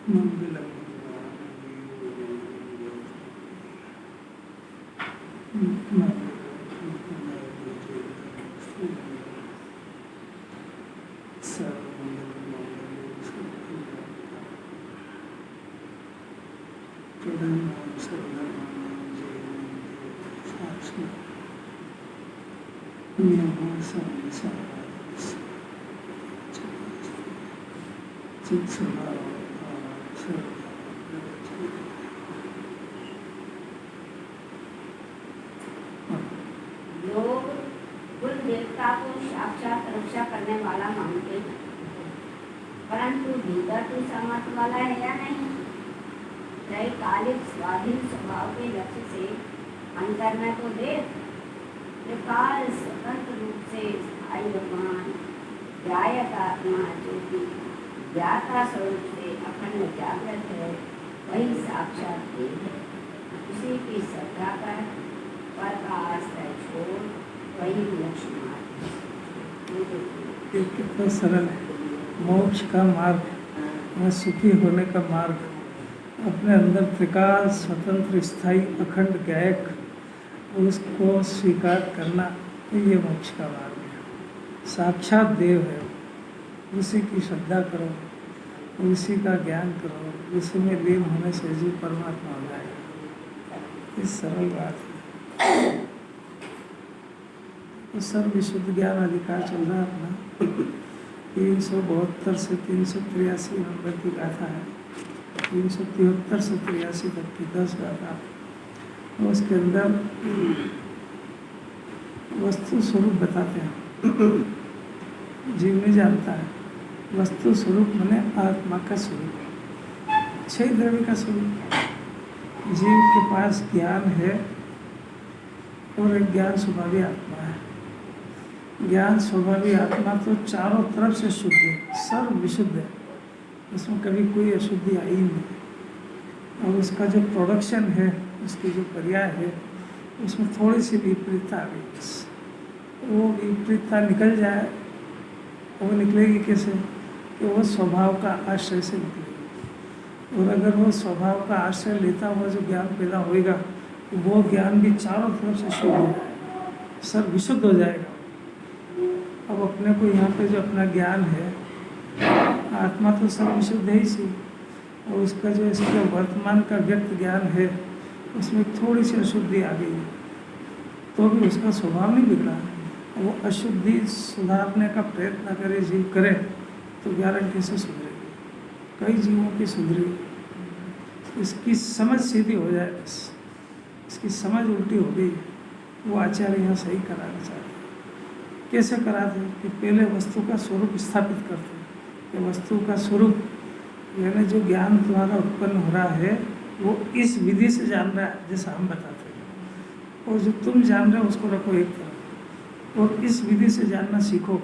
मंगलम लोग कुल देवता को साक्षात रक्षा करने वाला मानते हैं, परंतु भीतर तो सामर्थ्य वाला है या नहीं? त्रैकालिक स्वाधीन स्वभाव के लक्ष्य से अंतर में तो देव त्रिकाल स्वतंत्र रूप से स्थायी भगवान ध्यायक आत्मा जो कि ज्ञाता स्वरूप से अखंड जागृत है, वही साक्षात देव है। उसी की श्रद्धा कर पर का आश्रय छोड़ वही लक्ष्य मार्ग। ये कितना सरल है। मोक्ष का मार्ग या सुखी होने का मार्ग, अपने अंदर त्रिकाल स्वतंत्र स्थायी अखंड गायक उसको स्वीकार करना, ये मोक्ष का मार्ग है। साक्षात देव है, उसी की श्रद्धा करो, उसी का ज्ञान करो, उसी में लीन होने से जीव परमात्मा हो जाएगा। ये सरल बात है। तो सर्व विशुद्ध ज्ञान अधिकार चल रहा है अपना। 372 से 383 नंबर की गाथा है, 373 से 83 तक की 10 गाथा। उसके अंदर वस्तु स्वरूप बताते हैं। जीव नहीं जानता है वस्तु स्वरूप माने आत्मा का स्वरूप, 6 द्रव्य का स्वरूप। जीव के पास ज्ञान है और एक ज्ञान स्वभावी आत्मा है। ज्ञान स्वभावी आत्मा तो चारों तरफ से शुद्ध है, सर्व विशुद्ध है, उसमें कभी कोई अशुद्धि आई नहीं। और उसका जो प्रोडक्शन है, उसकी जो पर्याय है, उसमें थोड़ी सी विपरीतता आ गई। वो विपरीतता निकल जाए, वो निकलेगी कैसे? कि वो स्वभाव का आश्रय से निकलेगी। और अगर वो स्वभाव का आश्रय लेता हुआ जो ज्ञान पैदा होएगा, तो वो ज्ञान भी चारों तरफ से शुद्ध हो जाएगा, सर्व विशुद्ध हो जाएगा। अब अपने को यहाँ पे जो अपना ज्ञान है, आत्मा तो सर्व विशुद्ध है ही सी, और उसका जो इसका वर्तमान का व्यक्त ज्ञान है, उसमें थोड़ी सी अशुद्धि आ गई, तो भी उसका स्वभाव नहीं बिगड़ा। वो अशुद्धि सुधारने का प्रयत्न करे, जीव करे, तो गारंटी से सुधरेगी। कई जीवों की सुधरी, इसकी समझ सीधी हो जाए, बस इसकी समझ उल्टी हो गई, वो आचार्य यहाँ सही कराना चाहते हैं। कैसे कराते हैं? कि पहले वस्तु का स्वरूप स्थापित करते हैं कि वस्तु का स्वरूप यानी जो ज्ञान तुम्हारा उत्पन्न हो रहा है, वो इस विधि से जान रहा है जैसा हम बताते हैं, और जो तुम जान रहे हो उसको रखो एक तरफ, और इस विधि से जानना सीखो,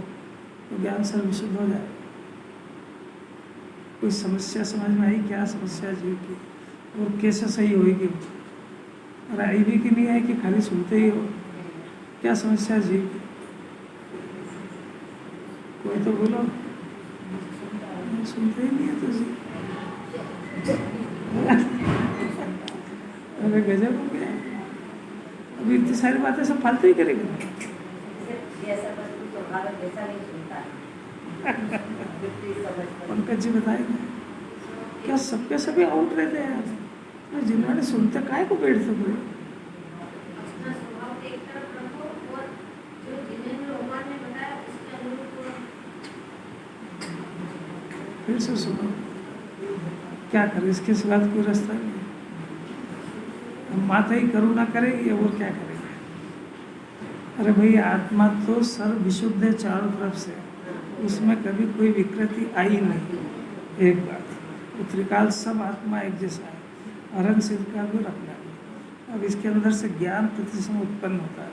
तो ज्ञान सर्व विशुद्ध हो जाए। कोई समस्या समझ में आई? क्या समस्या जीव की, और कैसे सही होगी? और आई भी कि नहीं आई कि खाली सुनते ही हो? क्या समस्या जीव की? कोई तो बोलो। सुनते ही नहीं है तो जी। अरे गजब हो गया। अभी इतनी सारी बातें सब फालतू ही करेंगे। पंकज जी बताएंगे क्या सबके सभी आउट रहते हैं यार, जिन्होंने सुनते काय को बैठते पूरे। फिर से सुनो, क्या करें, इसके सिवा कोई रास्ता नहीं है। हम माता ही करुणा करेगी और क्या करेंगे? अरे भाई, आत्मा तो सर्व विशुद्ध है चारों तरफ से, उसमें कभी कोई विकृति आई नहीं। एक बात, त्रिकाल सब आत्मा एक जैसा है, अरन सिद्ध का भी रखना है। अब इसके अंदर से ज्ञान प्रतिसम उत्पन्न होता है,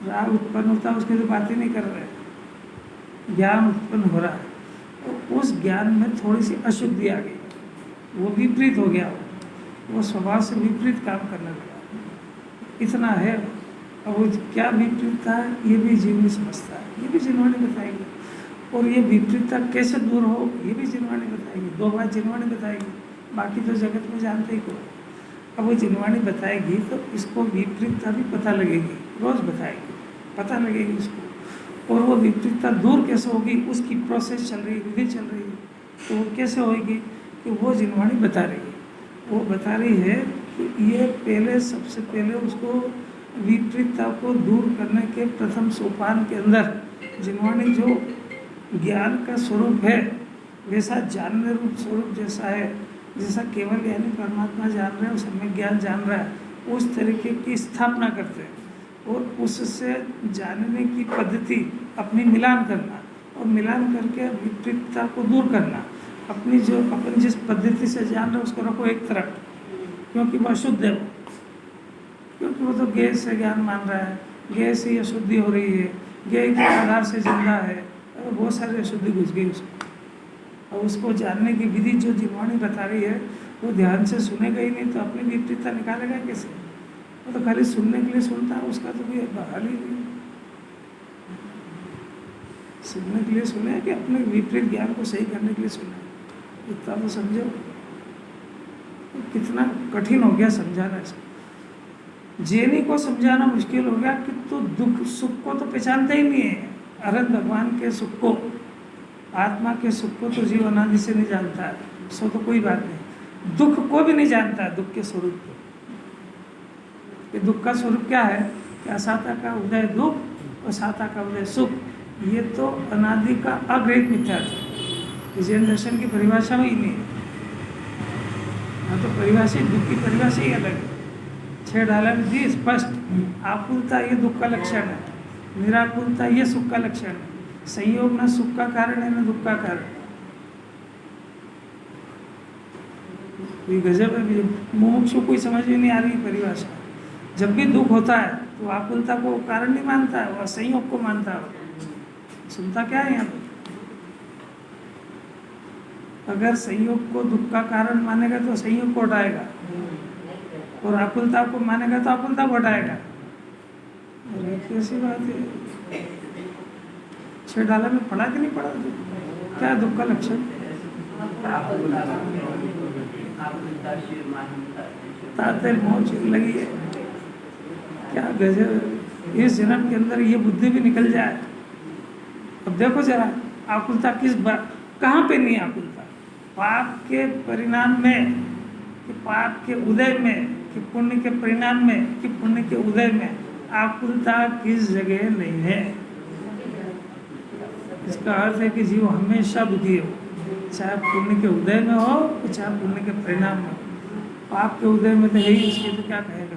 राग उत्पन्न होता है, उसकी तो बात ही नहीं कर रहे। ज्ञान उत्पन्न हो रहा है, तो उस ज्ञान में थोड़ी सी अशुद्धि आ गई, वो विपरीत हो गया, वो स्वभाव से विपरीत काम करने लगा। इतना है। अब वो क्या विपरीत था, ये भी जीव नहीं समझता है, ये भी जिन्होंने बताएंगे। और ये विपरीतता कैसे दूर हो ये भी जिनवाणी बताएगी। 2 बात जिनवाणी बताएगी, बाकी तो जगत में जानते ही को। अब वो जिनवाणी बताएगी तो इसको विपरीतता भी पता लगेगी, रोज बताएगी, पता लगेगी उसको। और वो विपरीतता दूर कैसे होगी उसकी प्रोसेस चल रही, विधि चल रही है। तो वो कैसे होएगी कि वो जिनवाणी बता रही है। वो बता रही है कि ये पहले, सबसे पहले उसको विपरीतता को दूर करने के प्रथम सोपान के अंदर जिनवाणी जो ज्ञान का स्वरूप है, वैसा जानने रूप स्वरूप जैसा है, जैसा केवल यानी परमात्मा जान रहे हैं और सम्यक ज्ञान जान रहा है, उस तरीके की स्थापना करते हैं। और उससे जानने की पद्धति अपनी मिलान करना, और मिलान करके विपरीतता को दूर करना। अपनी जो अपन जिस पद्धति से जान रहे हैं उसको रखो एक तरफ, क्योंकि वह अशुद्ध है। क्योंकि वो तो ज्ञेय से ज्ञान मान रहा है, ज्ञेय से ही अशुद्धि हो रही है, ज्ञेय के आधार से जिंदा है, और बहुत सारी अशुद्धि घुस गई उसको। और उसको जानने की विधि जो जिनवाणी बता रही है वो ध्यान से सुनेगा ही नहीं तो अपनी विपरीतता निकालेगा कैसे? वो तो खाली सुनने के लिए सुनता है, उसका तो कोई हाल ही नहीं। सुनने के लिए सुने कि अपने विपरीत ज्ञान को सही करने के लिए सुने, इतना तो समझो। कितना कठिन हो गया समझाना इसको। जेनी को समझाना मुश्किल हो गया कि तो दुख सुख को तो पहचानते ही नहीं है। अरहत भगवान के सुख को, आत्मा के सुख को तो जीव अनादि से नहीं जानता है, सो तो कोई बात नहीं। दुख को भी नहीं जानता है, दुख के स्वरूप को। कि दुख का स्वरूप क्या है कि असाता का उदय दुख और साता का उदय सुख। ये तो अनादि का अग्रहित मिथ्यात्व है, जैन दर्शन की परिभाषा में ही नहीं है। हाँ तो परिभाषा, दुख की परिभाषा ही अलग है। 6 डाला में दी स्पष्ट। आकुलता ये दुख का लक्षण है, निराकुलता ये सुख का लक्षण है। संयोग न सुख का कारण है न दुख का कारण। ये गजब है, मुमुक्षु कोई समझ में नहीं आ रही परिभाषा। जब भी दुख होता है तो आकुलता को कारण नहीं मानता है, वह संयोग को मानता है। सुनता क्या है यहाँ पे? अगर संयोग को दुख का कारण मानेगा तो संयोग को हटाएगा, और आकुलता को मानेगा तो आकुलता को हटाएगा। कैसी बात है? 6 डाला में पढ़ा कि नहीं पढ़ा? क्या दुख का लक्षण? तातेर मोच लगी है। क्या गजब! इस जन्म के अंदर ये बुद्धि भी निकल जाए। अब देखो जरा, आकुलता किस बात, कहाँ पे नहीं आकुलता? पाप के परिणाम में कि पाप के उदय में, कि पुण्य के परिणाम में कि पुण्य के उदय में आकुलता किस जगह नहीं है। इसका अर्थ है कि जीव हमेशा दुखी हो, चाहे पुण्य के उदय में हो चाहे पुण्य के परिणाम में। पाप के उदय में तो है ही, उसके तो क्या कहेगा।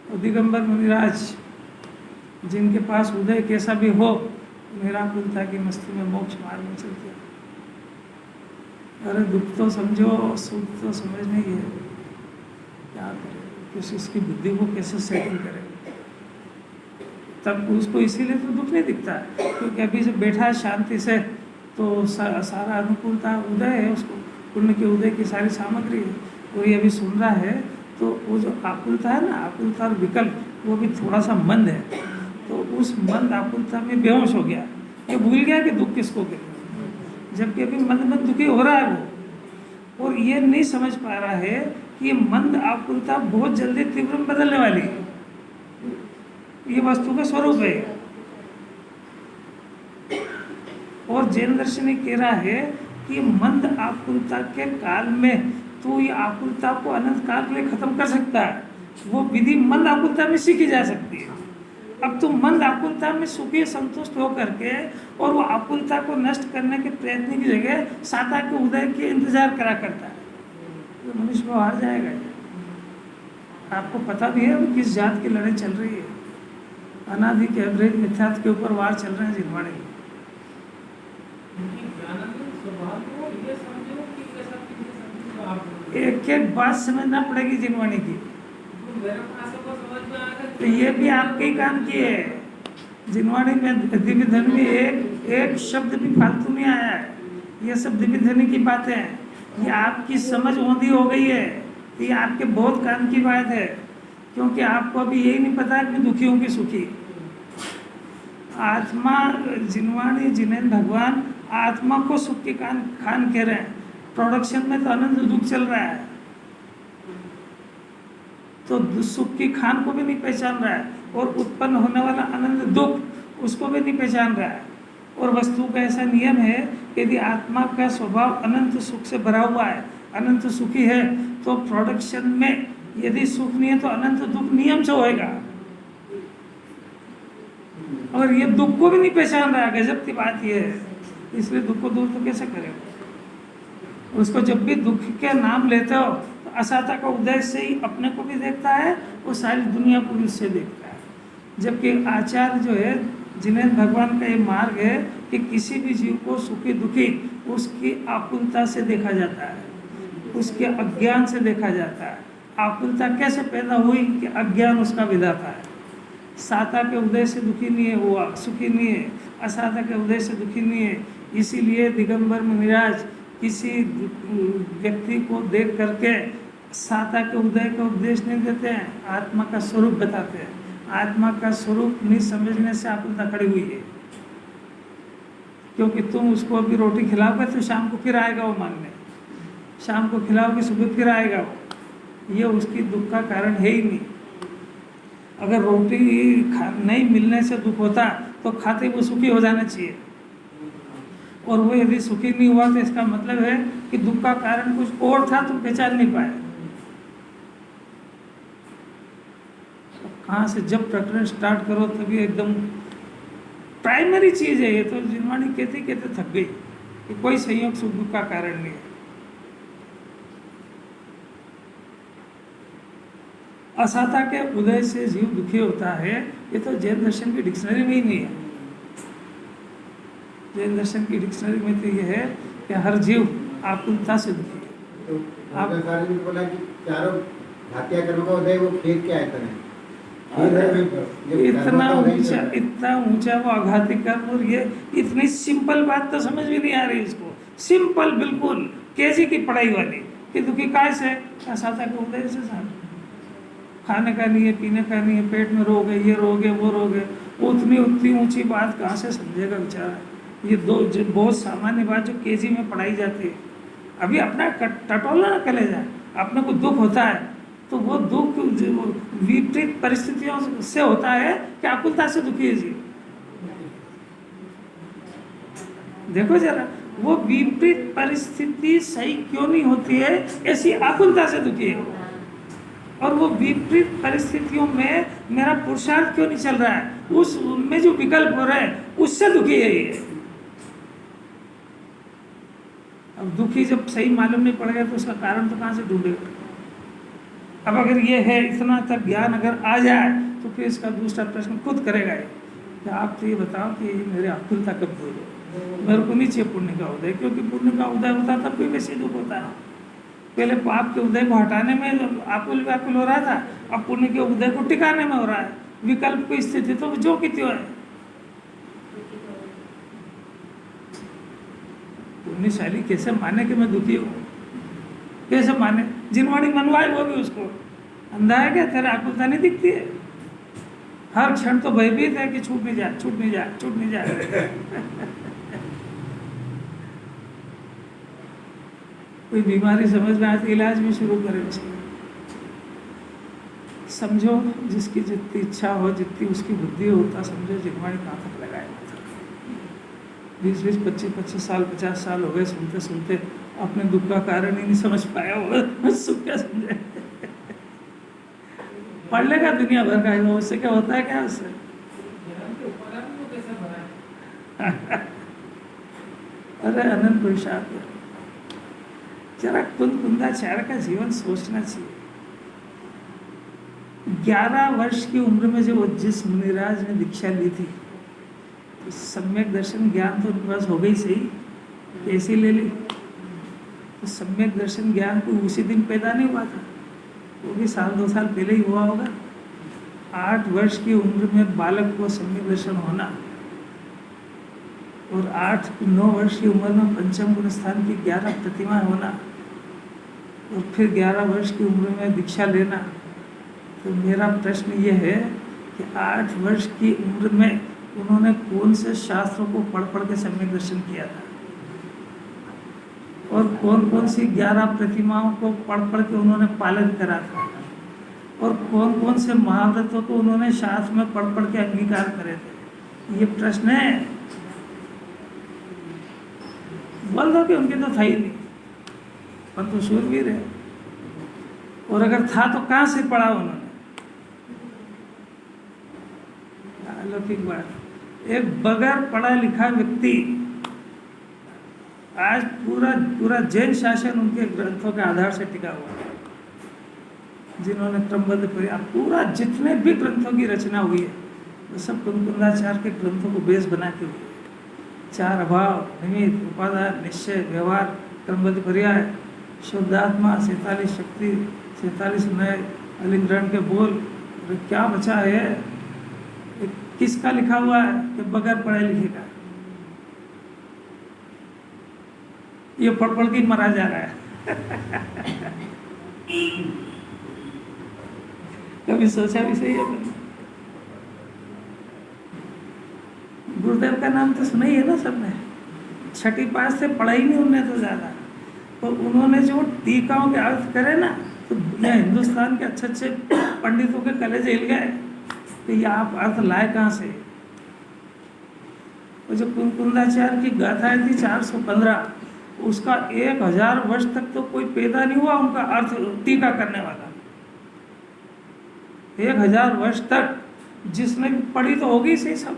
और दिगंबर मुनिराज जिनके पास उदय कैसा भी हो, निराकुलता की मस्ती में मोक्ष मार्ग में चलते हैं। अरे दुख तो समझो, सुख तो समझ नहीं है, क्या करें? किस इसकी बुद्धि को कैसे सेटल करें? तब उसको इसीलिए तो दुख नहीं दिखता, क्योंकि अभी जब बैठा है शांति से तो सारा अनुकूलता उदय है, उसको पुण्य के उदय की सारी सामग्री है। और ये अभी सुन रहा है तो वो जो आकुलता है ना, आकुलता और विकल्प, वो भी थोड़ा सा मंद है। तो उस मंद आकुलता में बेहोश हो गया, ये भूल गया कि दुख किसको कहते, जबकि अभी मंद मंद दुखी हो रहा है वो। और ये नहीं समझ पा रहा है कि ये मंद आकुलता बहुत जल्दी तीव्र में बदलने वाली है। ये वस्तु का स्वरूप है। और जैन दर्शन कह रहा है कि मंद आकुलता के काल में तो ये आकुलता को अनंत काल के लिए खत्म कर सकता है। वो विधि मंद आकुलता में सीखी जा सकती है। अब तुम मंद आकुलता में सुखी संतुष्ट हो करके और वो आकुलता को नष्ट करने के प्रयत्न की जगह साता के उदय के इंतजार करा करता है, तो मनुष्य को हार जाएगा। आपको पता भी है किस जात की लड़ाई चल रही है। अनादि के अग्रहित मिथ्यात्व के ऊपर वार चल रहे हैं जिनवाणी। एक एक बात समझना पड़ेगी जिनवाणी की। तो ये भी आपके ही काम की है। जिनवाणी में दिव्य धन में एक शब्द भी फालतू नहीं आया है। ये सब दिव्य धन की बातें हैं। ये आपकी समझ औंधी हो गई है, ये आपके बहुत काम की बात है, क्योंकि आपको अभी यही नहीं पता कि दुखी हूँ कि सुखी। आत्मा जिनवाणी जिनेन्द्र भगवान आत्मा को सुख की खान कह रहे हैं। प्रोडक्शन में तो अनंत दुख चल रहा है, तो सुख की खान को भी नहीं पहचान रहा है, और उत्पन्न होने वाला अनंत दुख उसको भी नहीं पहचान रहा है। और वस्तु का ऐसा नियम है कि यदि आत्मा का स्वभाव अनंत सुख से भरा हुआ है, अनंत सुखी है, तो प्रोडक्शन में यदि सुख नहीं है तो अनंत दुख नियम से होएगा। और ये दुख को भी नहीं पहचान रहा है, गजब की बात ये है। इसलिए दुख को दूर तो कैसे करेगा? उसको जब भी दुख के नाम लेते हो तो असाता का उदय से ही अपने को भी देखता है और सारी दुनिया को भी उससे देखता है। जबकि आचार्य जो है जिनेन्द्र भगवान का ये मार्ग है कि किसी भी जीव को सुखी दुखी उसकी आकुलता से देखा जाता है, उसके अज्ञान से देखा जाता है। आकुलता कैसे पैदा हुई कि अज्ञान उसका विधाता है। साता के उदय से दुखी नहीं है, वो सुखी नहीं है, असाता के उदय से दुखी नहीं है। इसीलिए दिगंबर मुनिराज किसी व्यक्ति को देख करके साता के उदय का उपदेश नहीं देते हैं, आत्मा का स्वरूप बताते हैं। आत्मा का स्वरूप नहीं समझने से आकुलता खड़ी हुई है, क्योंकि तुम उसको अभी रोटी खिलाओगे तो शाम को फिर आएगा वो मांगने, शाम को खिलाओगे सुबह फिर आएगा वो। ये उसकी दुख का कारण है ही नहीं। अगर रोटी नहीं मिलने से दुख होता तो खाते वो सुखी हो जाना चाहिए, और वो यदि सुखी नहीं हुआ तो इसका मतलब है कि दुख का कारण कुछ और था, तुम पहचान नहीं पाए। कहाँ से जब प्रकरण स्टार्ट करो तभी एकदम प्राइमरी चीज़ है ये। तो जिनवाणी कहते कहते थक गई कि कोई संयोग सुख दुख का कारण नहीं है। असाता के उदय से जीव दुखी होता है, ये तो जैन दर्शन की डिक्शनरी में ही नहीं है। जैन दर्शन की डिक्शनरी में तो ये है कि हर जीव आकुलता से दुखी है। तो आप बोला कि चारों भातिया कर्म का उदय वो खेत के आयतन है। इतना ऊंचा वो आघाती कर्म, और ये इतनी सिंपल बात तो समझ भी नहीं आ रही इसको। सिंपल बिल्कुल केजी की पढ़ाई वाली कि दुखी काय से, असाता के उदय से। साथ खाने का नहीं है, पीने का नहीं है, पेट में रोग है, ये रोग है, वो रोग है। उतनी ऊंची बात कहाँ से समझेगा बेचारा? ये बहुत सामान्य बात जो केजी में पढ़ाई जाती है। अभी अपना टटोला ना कलेजा, अपने को दुख होता है तो वो दुख विपरीत परिस्थितियों से होता है कि आकुलता से दुखी है जी। देखो जरा, वो विपरीत परिस्थिति सही क्यों नहीं होती है, ऐसी आकुलता से दुखी है। और वो विपरीत परिस्थितियों में मेरा पुरुषार्थ क्यों नहीं चल रहा है, उसमें जो विकल्प हो रहा है उससे दुखी है ये। अब दुखी जब सही मालूम नहीं पड़ेगा तो उसका कारण तो कहाँ से ढूंढेगा? अब अगर ये है, इतना तक ज्ञान अगर आ जाए तो फिर इसका दूसरा प्रश्न खुद करेगा ये कि आप तो ये बताओ कि मेरे आकुलता कब दूर हो? मेरे को नहीं चाहिए पुण्य का उदय, क्योंकि पुण्य का उदय होता तब भी वैसे दुख होता है। पहले पाप के उदय को हटाने में आकुल व्याकुल हो रहा था, अब पुण्य के उदय को टिकाने में हो रहा है। विकल्प की स्थिति तो जो की त्यों है। पुण्यशाली कैसे माने कि मैं दुखी हूँ? कैसे माने? जिनवाणी मनवाए वो भी उसको अंधा है क्या? तेरा आकुलता नहीं दिखती है? हर क्षण तो भयभीत है कि छूट नहीं जाए, छूट नहीं जाए, छूट नहीं जाए। कोई बीमारी समझ में आए तो इलाज भी शुरू करें उसकी। समझो जिसकी जितनी इच्छा हो, जितनी उसकी बुद्धि होता, समझो जिनवाणी कहाँ तक लगाए। 20-20, 25-25 साल, 50 साल हो गए सुनते सुनते, अपने दुख का कारण ही नहीं समझ पाया होगा, सुख क्या समझे? पढ़ लेगा दुनिया भर का, उससे क्या होता है? क्या उससे? अरे अनंत पुरुषार्थ, जरा कुंदाचार्य का जीवन सोचना चाहिए। 11 वर्ष की उम्र में जब जिस मुनिराज ने दीक्षा ली थी, तो सम्यक दर्शन ज्ञान तो उनके पास हो गई सही, कैसे ले ली? तो सम्यक दर्शन ज्ञान को उसी दिन पैदा नहीं हुआ था, वो भी 1-2 साल पहले ही हुआ होगा। 8 वर्ष की उम्र में बालक को सम्यक दर्शन होना, और 8-9 वर्ष की उम्र में पंचम गुण स्थान की 11 प्रतिमा होना, और फिर 11 वर्ष की उम्र में दीक्षा लेना। तो मेरा प्रश्न ये है कि 8 वर्ष की उम्र में उन्होंने कौन से शास्त्रों को पढ़ पढ़ के सम्यक दर्शन किया था, और कौन कौन सी 11 प्रतिमाओं को पढ़ पढ़ के उन्होंने पालन करा था, और कौन कौन से महाव्रतों को उन्होंने शास्त्र में पढ़ पढ़ के अंगीकार करे थे। ये प्रश्न है। बोल दो कि उनके तो था ही नहीं, पर तो शूरवीर है। और अगर था तो कहाँ से पढ़ा उन्होंने? अलौकिक बात। एक बगैर पढ़ा लिखा व्यक्ति आज पूरा जैन शासन उनके ग्रंथों के आधार से टिका हुआ है, जिन्होंने क्रमबद्ध प्रयास पूरा जितने भी ग्रंथों की रचना हुई है वो सब कुंकुंदाचार्य के ग्रंथों को बेस बना के हुई है। 4 अभाव, निमित्त, उपादान, निश्चय, व्यवहार, क्रमबद्ध पर्याय, शुद्धात्मा, 47 शक्ति, 47 नए, अलिंग्रहण के बोल। और क्या बचा है? किसका लिखा हुआ है कि बगैर पढ़े लिखे का? ये पढ़ पढ़ के मरा जा रहा है। कभी सोचा भी सही है? गुरुदेव का नाम तो सुना ही है ना सबने। 6ठी पास से पढ़ा ही नहीं उन्होंने तो ज़्यादा, तो उन्होंने जो टीकाओं के अर्थ करे ना, तो हिंदुस्तान के अच्छे पंडितों के कलेजे हिल गए कि ये आप अर्थ लाए कहाँ से। वो जो कुंकुंदाचार्य की गाथाएं थी 415, उसका 1000 वर्ष तक तो कोई पैदा नहीं हुआ उनका अर्थ टीका करने वाला। 1000 वर्ष तक जिसने पढ़ी तो होगी सही, सब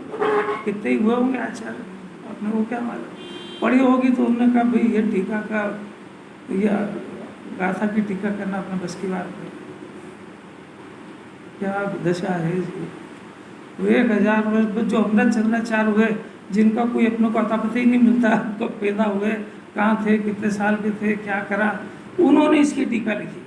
कितने ही हुए होंगे आचार्य, अपने को क्या मालूम। पढ़ी होगी तो उन्होंने कहा भाई ये टीका का, या गाथा की टीका करना अपने बस की बात है। क्या दशा है इसकी। 1000 वर्ष जो अमृत चंद्राचार्य हुए, जिनका कोई अपने को अता पता ही नहीं मिलता कब पैदा हुए, कहाँ थे, कितने साल के थे, क्या करा, उन्होंने इसकी टीका लिखी।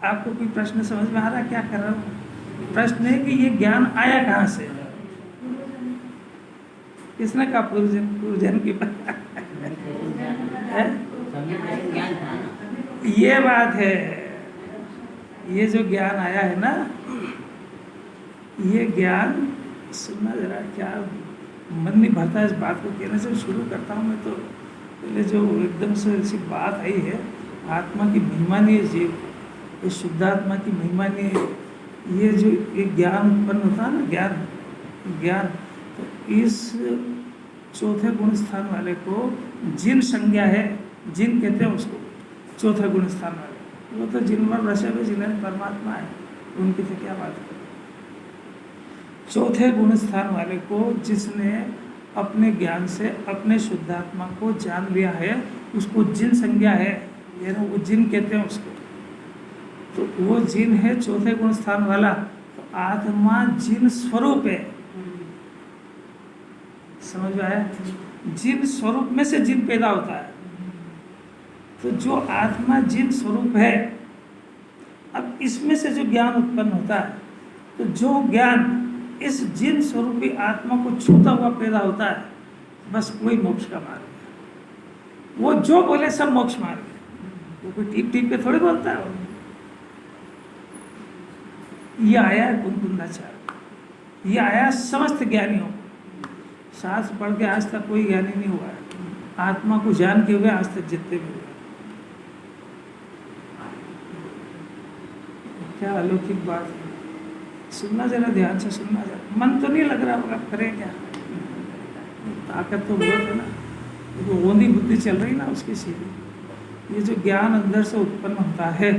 आपको कोई प्रश्न समझ में आ रहा है क्या कर रहा हूँ? प्रश्न है कि ये ज्ञान आया कहाँ से? किसने कहा? पूर्वजन की ये बात है। ये जो ज्ञान आया है ना, ये ज्ञान सुनना जरा, क्या मन नहीं भरता इस बात को कहने से। शुरू करता हूँ मैं तो पहले जो एकदम से ऐसी बात आई है, आत्मा की महिमा नहीं है जीव, ये शुद्धात्मा की महिमा नहीं है। ये जो एक ज्ञान उत्पन्न होता है ना, ज्ञान तो इस चौथे गुण स्थान वाले को जिन संज्ञा है, जिन कहते हैं उसको, चौथे गुण स्थान वाले, वो तो जिनवर रसव है, जिन्हें परमात्मा है, उनकी तो क्या बात है। चौथे गुण स्थान वाले को जिसने अपने ज्ञान से अपने शुद्धात्मा को जान लिया है, उसको जिन संज्ञा है, यानी वो जिन कहते हैं उसको, तो वो जिन है चौथे गुण स्थान वाला। तो आत्मा जिन स्वरूप है, समझ में आया? जिन स्वरूप में से जिन पैदा होता है। तो जो आत्मा जिन स्वरूप है, अब इसमें से जो ज्ञान उत्पन्न होता है, तो जो ज्ञान इस जिन स्वरूपी आत्मा को छूता हुआ पैदा होता है, बस वही मोक्ष का मार्ग है। वो जो बोले सब मोक्ष मार्ग है, वो कोई टीप टीप के थोड़ी बोलता है। ये आया है कुंकुंदाचार्य, ये आया समस्त ज्ञानियों को। शास्त्र पढ़ के आज तक कोई ज्ञानी नहीं हुआ है, आत्मा को जान के हुए आज तक जितने भी हुए। क्या अलौकिक बात है। सुनना जरा, ध्यान से सुनना जरा। मन तो नहीं लग रहा होगा, करें क्या? ताकत तो बहुत है ना, वो ओंधी बुद्धि चल रही ना उसकी सीधी। ये जो ज्ञान अंदर से उत्पन्न होता है,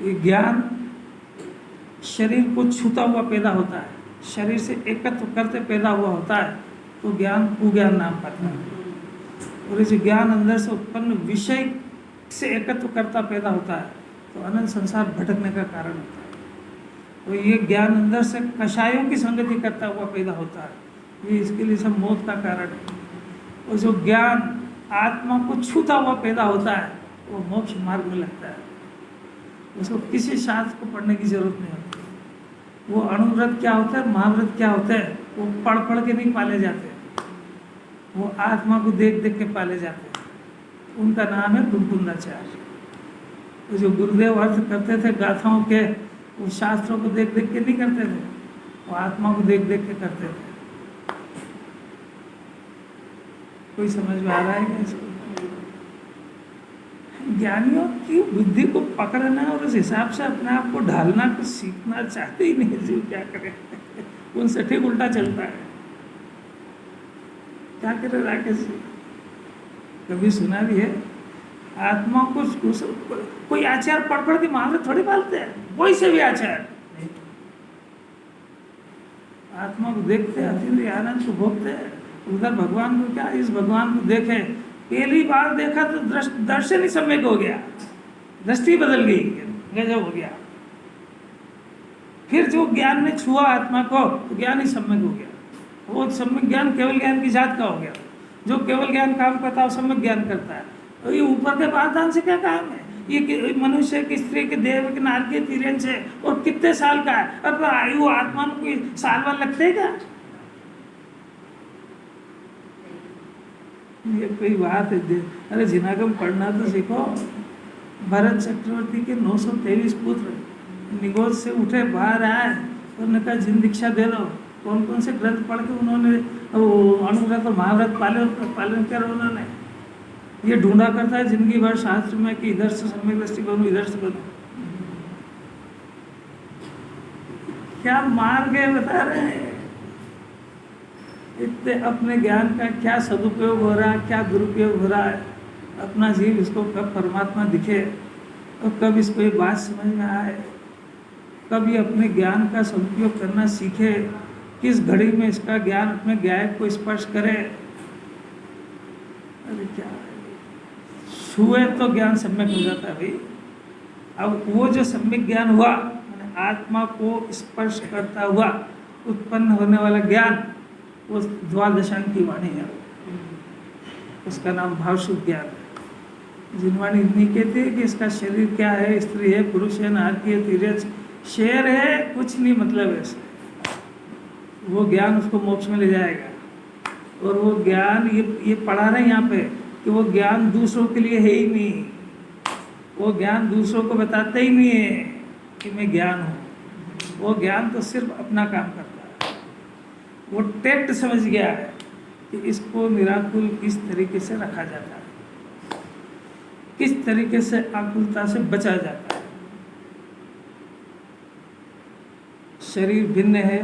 ये ज्ञान शरीर को छूता हुआ पैदा होता है, शरीर से एकत्व करते पैदा हुआ होता है, तो ज्ञान कुज्ञान नाम पाता है। और ये जो ज्ञान अंदर से उत्पन्न विषय से एकत्व करता पैदा होता है, तो अनंत संसार भटकने का कारण होता है। तो ये ज्ञान अंदर से कषायों की संगति करता हुआ पैदा होता है, ये इसके लिए सब मौत का कारण है। और जो ज्ञान आत्मा को छूता हुआ पैदा होता है, वो मोक्ष मार्ग में लगता है। उसको किसी शास्त्र को पढ़ने की जरूरत नहीं होती। वो अणुव्रत क्या होता है, महाव्रत क्या होता है, वो पढ़ पढ़ के नहीं पाले जाते, वो आत्मा को देख देख के पाले जाते हैं। उनका नाम है कुंकुंदाचार्य। तो जो गुरुदेव अर्थ करते थे गाथाओं के, वो शास्त्रों को देख देख के नहीं करते थे, वो आत्मा को देख देख के करते थे। कोई समझ में आ रहा है क्या इसको? ज्ञानियों की बुद्धि को पकड़ना और उस हिसाब से अपने आप को ढालना कुछ सीखना चाहते ही नहीं। जीव क्या करे उनसे ठीक उल्टा चलता है। क्या करे राकेश जी? कभी सुना भी है आत्मा को कोई आचार पढ़ पढ़ के महावरत थोड़ी पालते हैं, कोई से भी आचार आत्मा को देखते हैं, अतीन्द्रिय आनंद को भोगते हैं। उधर भगवान को क्या, इस भगवान को देखे, पहली बार देखा तो दर्शन ही सम्यक हो गया, दृष्टि बदल गई, गजब हो गया। फिर जो ज्ञान ने छुआ आत्मा को तो ज्ञान ही सम्यक हो गया। वो सम्यक ज्ञान केवल ज्ञान की जात का हो गया। जो केवल ज्ञान काम करता है वो सम्यक ज्ञान करता है। तो ये ऊपर के पादान से क्या काम है? ये मनुष्य की, स्त्री के, देव के, नार के, तिरंज है और कितने साल का है। अब आयु आत्मा में कोई साल वाल लगते है क्या? ये कोई बात है? अरे जिनागम पढ़ना तो सीखो। भरत चक्रवर्ती के 923 पुत्र निगोज से उठे, बाहर आए, उन्होंने कहा जिन दीक्षा दे दो। कौन कौन से ग्रंथ पढ़ के उन्होंने अनुव्रत और महाव्रत पालन कर उन्होंने ये ढूंढा करता है जिंदगी भर शास्त्र में कि इधर से सम्यक दृष्टि बनूं, इधर से बनूं। क्या मार्ग है बता रहे हैं। इतने अपने ज्ञान का क्या सदुपयोग हो रहा है, क्या दुरुपयोग हो रहा है। अपना जीव इसको कब परमात्मा दिखे और कब इसको ये बात समझ में आए, कब ये अपने ज्ञान का सदुपयोग करना सीखे, किस घड़ी में इसका ज्ञान अपने गायक को स्पर्श करे। अरे क्या छुए तो ज्ञान सम्यक हो जाता है भाई। अब वो जो सम्यक ज्ञान हुआ, आत्मा को स्पर्श करता हुआ उत्पन्न होने वाला ज्ञान, वो द्वादशांग की वाणी है, उसका नाम भावशुद्ध ज्ञान है। जिनवाणी नहीं कहती है कि इसका शरीर क्या है, स्त्री है, पुरुष है, नारकी है, तिर्यज, शेर है, कुछ नहीं मतलब है इससे। वो ज्ञान उसको मोक्ष में ले जाएगा। और वो ज्ञान ये पढ़ा रहे हैं यहाँ पे कि वो ज्ञान दूसरों के लिए है ही नहीं। वो ज्ञान दूसरों को बताते ही नहीं है कि मैं ज्ञान हूँ। वो ज्ञान तो सिर्फ अपना काम करता है। वो टेक्ट समझ गया है कि इसको निराकुल किस तरीके से रखा जाता है, किस तरीके से आकुलता से बचा जाता है। शरीर भिन्न है,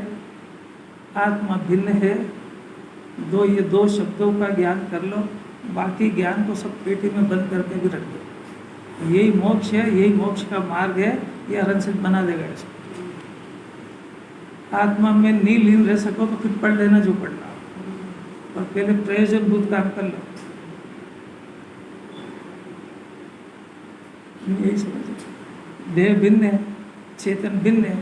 आत्मा भिन्न है। ये दो शब्दों का ज्ञान कर लो, बाकी ज्ञान को सब पेटी में बंद करके भी रख दो। यही मोक्ष है, यही मोक्ष का मार्ग है। ये अरनसित बना देगा इसको। आत्मा में नहीं लीन रह सको तो फिर पढ़ लेना जो पढ़ना, और पहले प्रयोजनभूत काम कर लो। यही समझ, देह भिन्न है, चेतन भिन्न है।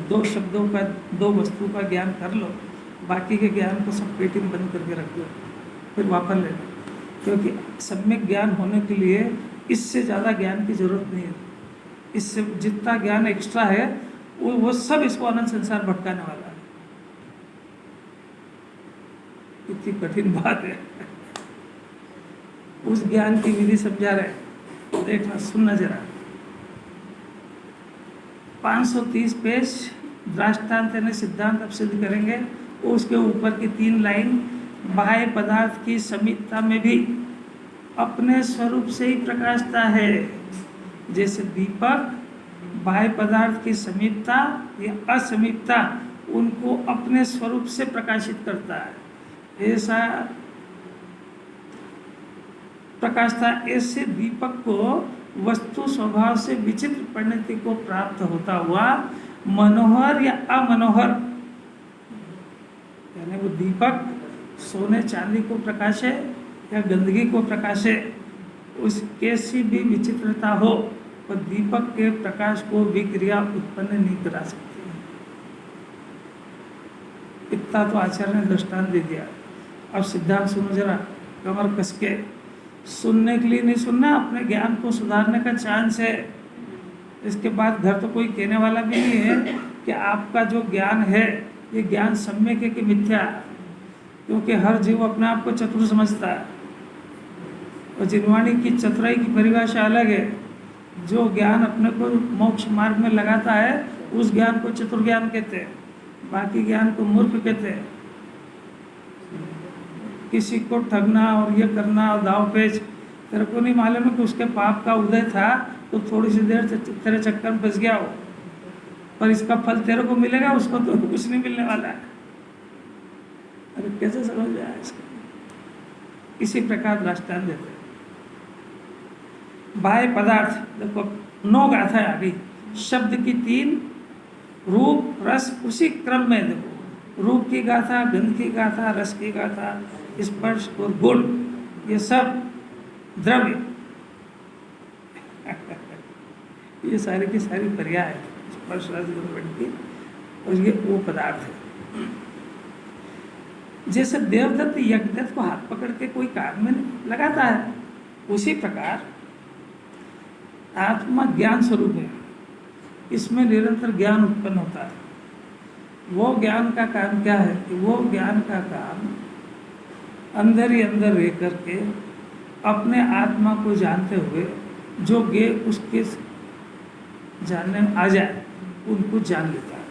दो शब्दों का, दो वस्तु का ज्ञान कर लो, बाकी के ज्ञान को सब पेटी में बंद करके रख दो, फिर वापस लेना। क्योंकि सम्यक ज्ञान होने के लिए इससे ज़्यादा ज्ञान की जरूरत नहीं है। इससे जितना ज्ञान एक्स्ट्रा है वो सब इसको अनंत संसार भटकाने वाला है। इतनी कठिन बात है। उस ज्ञान की विधि समझा रहे, देखना, सुनना जरा। 530 पेज दृष्टांत यानी सिद्धांत अब सिद्ध करेंगे। उसके ऊपर की 3 लाइन, बाह्य पदार्थ की समीपता में भी अपने स्वरूप से ही प्रकाशता है। जैसे दीपक बाह्य पदार्थ की समीपता या असमीपता उनको अपने स्वरूप से प्रकाशित करता है, ऐसा प्रकाशता। ऐसे दीपक को वस्तु स्वभाव से विचित्र परिणति को प्राप्त होता हुआ मनोहर या अमनोहर, यानी वो दीपक सोने चांदी को प्रकाशे या गंदगी को प्रकाशे, उस कैसी भी विचित्रता हो, पर दीपक के प्रकाश को विक्रिया उत्पन्न नहीं करा सकती। इतना तो आचार्य ने दृष्टांत दे दिया। अब सिद्धांत सुनो जरा, कमर कस के। सुनने के लिए नहीं सुनना, अपने ज्ञान को सुधारने का चांस है। इसके बाद घर तो कोई कहने वाला भी नहीं है कि आपका जो ज्ञान है ये ज्ञान सम्यक है कि मिथ्या, क्योंकि हर जीव अपने आप को चतुर समझता है। और जिनवाणी की चतुराई की परिभाषा अलग है। जो ज्ञान अपने को मोक्ष मार्ग में लगाता है उस ज्ञान को चतुर्ज्ञान कहते हैं, बाकी ज्ञान को मूर्ख कहते हैं। किसी को ठगना और ये करना और दाव पेच, तेरे को नहीं मालूम है कि उसके पाप का उदय था तो थोड़ी सी देर तेरे चक्कर में फंस गया हो, पर इसका फल तेरे को मिलेगा, उसको तो कुछ नहीं मिलने वाला है। अरे कैसे समझ में आया इसको? इसी प्रकार दृष्टांत देते हैं। बाह्य पदार्थ देखो, 9 गाथा है अभी, शब्द की 3, रूप रस उसी क्रम में देखो, रूप की गाथा, गंध की गाथा, रस की गाथा, स्पर्श और गुण, ये सब द्रव्य ये सारी की सारी पर्याय है, स्पर्श रस गुण गंध की, और ये वो पदार्थ है। जैसे देवदत्त यज्ञदत्त को हाथ पकड़ के कोई काम में लगाता है, उसी प्रकार आत्मा ज्ञान स्वरूप है, इसमें निरंतर ज्ञान उत्पन्न होता है। वो ज्ञान का काम क्या है कि वो ज्ञान का काम अंदर ही अंदर रह करके अपने आत्मा को जानते हुए जो गे उसके जानने में आ जाए उनको जान लेता है।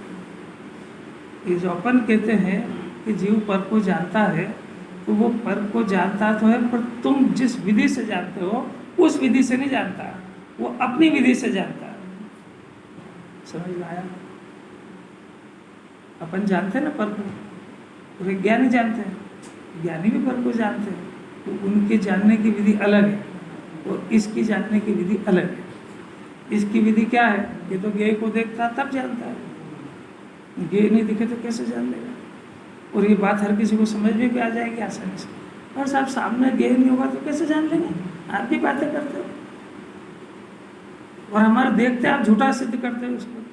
ये जो अपन कहते हैं कि जीव पर को जानता है, तो वो पर को जानता तो है, पर तुम जिस विधि से जानते हो उस विधि से नहीं जानता, वो अपनी विधि से जानता है। समझ में आया? अपन जानते हैं ना पर को, विज्ञानी जानते हैं, ज्ञानी भी पर को जानते हैं, तो उनके जानने की विधि अलग है और इसकी जानने की विधि अलग है। इसकी विधि क्या है? ये तो गेय को देखता तब जानता है, गेय नहीं दिखे तो कैसे जान लेगा? और ये बात हर किसी को समझ में भी आ जाएगी आसानी से। और साहब सामने गेय नहीं होगा तो कैसे जान लेंगे? आप भी बातें करते हो और हमारे देखते आप झूठा सिद्ध करते हो उसको।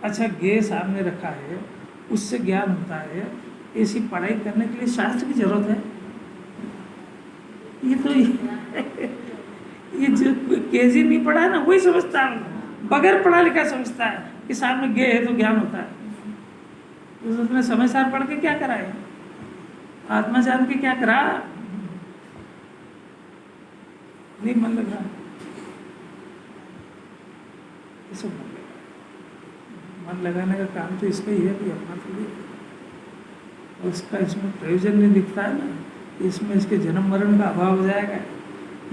अच्छा, गेय सामने रखा है, उससे ज्ञान होता है, ऐसी पढ़ाई करने के लिए शास्त्र की जरूरत है? ये तो ये जो केजी नहीं पढ़ा है ना, वही समझता है, बगैर पढ़ा लिखा समझता है कि सामने गेय है तो ज्ञान होता है। तो उसने समय सार पढ़ के क्या करा है? आत्मा जान के क्या करा? नहीं मन लग रहा, इसको मन लगाने का काम तो इसका ही है कि अपना थोड़ी, उसका इसमें प्रयोजन नहीं दिखता है ना, इसमें इसके जन्म मरण का अभाव हो जाएगा।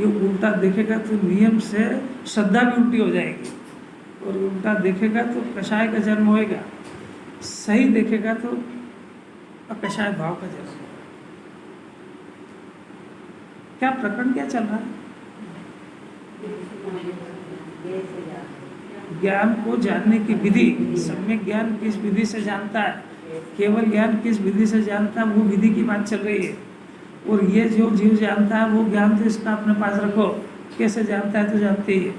ये उल्टा देखेगा तो नियम से श्रद्धा भी उल्टी हो जाएगी, और उल्टा देखेगा तो कषाय का जन्म होएगा, सही देखेगा तो अकषाय भाव का जन्म होगा। क्या प्रकरण क्या चल रहा है? ज्ञान को जानने की विधि, सम्यक ज्ञान किस विधि से जानता है, केवल ज्ञान किस विधि से जानता है, वो विधि की बात चल रही है। और ये जो जीव जानता है वो ज्ञान तो इसका अपने पास रखो, कैसे जानता है तो जानते ही है।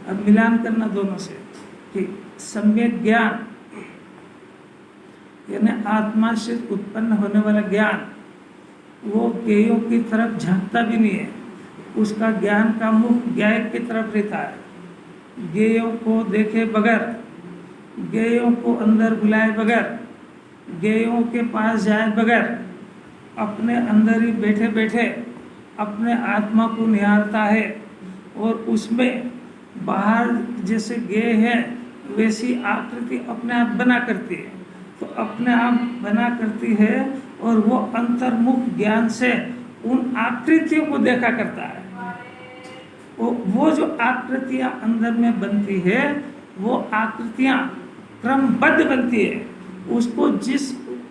अब मिलान करना दोनों से कि सम्यक ज्ञान यानी आत्मा से उत्पन्न होने वाला ज्ञान वो गेयों की तरफ झांकता भी नहीं है, उसका ज्ञान का मुख ज्ञाय की तरफ रहता है। गेयों को देखे बगैर, गेयों को अंदर बुलाए बगैर, गेयों के पास जाए बगैर, अपने अंदर ही बैठे बैठे अपने आत्मा को निहारता है, और उसमें बाहर जैसे गेय है वैसी आकृति अपने आप बना करती है। तो अपने आप बना करती है और वो अंतर्मुख ज्ञान से उन आकृतियों को देखा करता है। वो जो आकृतियाँ अंदर में बनती है वो आकृतियाँ क्रमबद्ध बनती है। उसको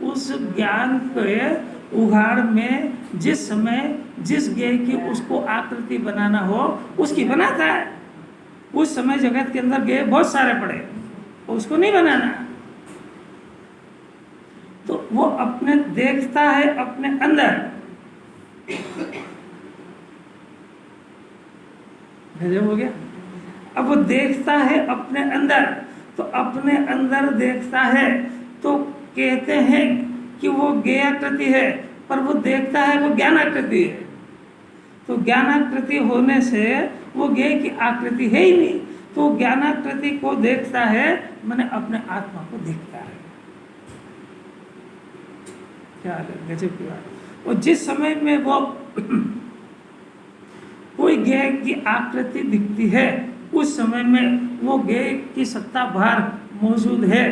उस ज्ञान के उघाड़ में जिस समय जिस गेय की उसको आकृति बनाना हो उसकी बनाता है। उस समय जगत के अंदर गेय बहुत सारे पड़े, उसको नहीं बनाना, तो वो अपने देखता है अपने अंदर। गजब हो गया। अब वो देखता है अपने अंदर, तो अपने अंदर देखता है तो कहते हैं कि वो ज्ञानाकृति है, पर वो देखता है वो ज्ञानाकृति है। तो ज्ञानाकृति होने से वो ज्ञेय की आकृति है ही नहीं, तो ज्ञानाकृति को देखता है माने अपने आत्मा को देखता है। क्या गजब की बात। और जिस समय में वो कोई ज्ञेय की आकृति दिखती है उस समय में वो ज्ञेय की सत्ता बाहर मौजूद है,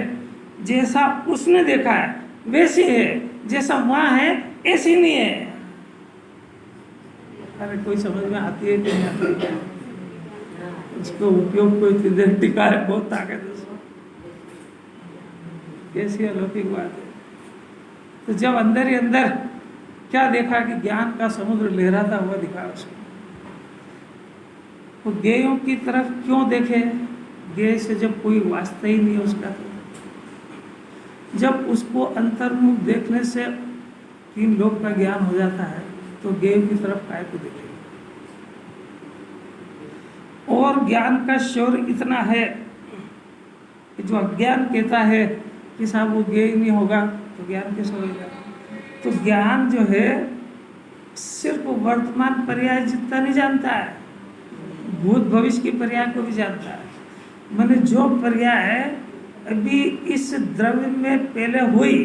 जैसा उसने देखा है वैसी है, जैसा वहाँ है ऐसी नहीं है। अरे कोई समझ में आती है कि नहीं आती है? उसको उपयोग कोई टिका है, बहुत ताकत है उसमें। कैसी अलौकिक बात है। तो जब अंदर ही अंदर क्या देखा कि ज्ञान का समुद्र लहराता हुआ दिखा उसको। वो ज्ञेयों की तरफ क्यों देखे? ज्ञेय से जब कोई वास्ता ही नहीं है उसका, तो जब उसको अंतर्मुख देखने से 3 लोक का ज्ञान हो जाता है, तो ज्ञेय की तरफ काय को देखे। और ज्ञान का शौर्य इतना है कि जो अज्ञान कहता है कि साहब वो ज्ञेय नहीं होगा, तो ज्ञान कैसे होगा? तो ज्ञान जो है सिर्फ वर्तमान पर्याय जितना नहीं जानता है, भूत भविष्य की पर्याय को भी जानता है। मैंने जो पर्याय अभी इस द्रव्य में पहले हुई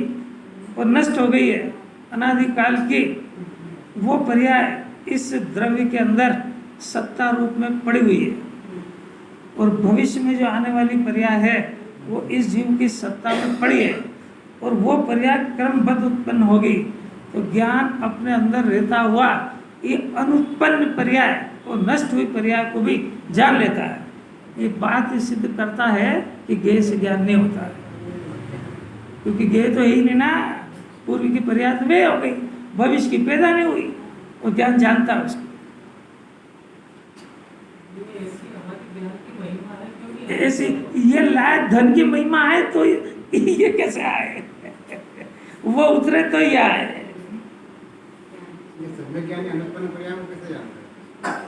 और नष्ट हो गई है अनादिकाल की, वो पर्याय इस द्रव्य के अंदर सत्ता रूप में पड़ी हुई है। और भविष्य में जो आने वाली पर्याय है वो इस जीव की सत्ता में पड़ी है, और वो पर्याय क्रमबद्ध उत्पन्न होगी। तो ज्ञान अपने अंदर रहता हुआ ये अनुत्पन्न पर्याय और नष्ट हुई पर्याय को भी जान लेता है। ये बात ही सिद्ध करता है कि ज्ञेय से ज्ञान नहीं होता है, क्योंकि ज्ञेय तो है ही नहीं ना। पूर्व की पर्याय तो वे हो गई, भविष्य की पैदा नहीं हुई, और ज्ञान जानता है उसको। ऐसी ये लायक धन की महिमा है, तो ये कैसे आए? वो उतरे तो ये आए। ये सम्यक ज्ञानी अनुत्पन्न पर्याय को कैसे जानता है?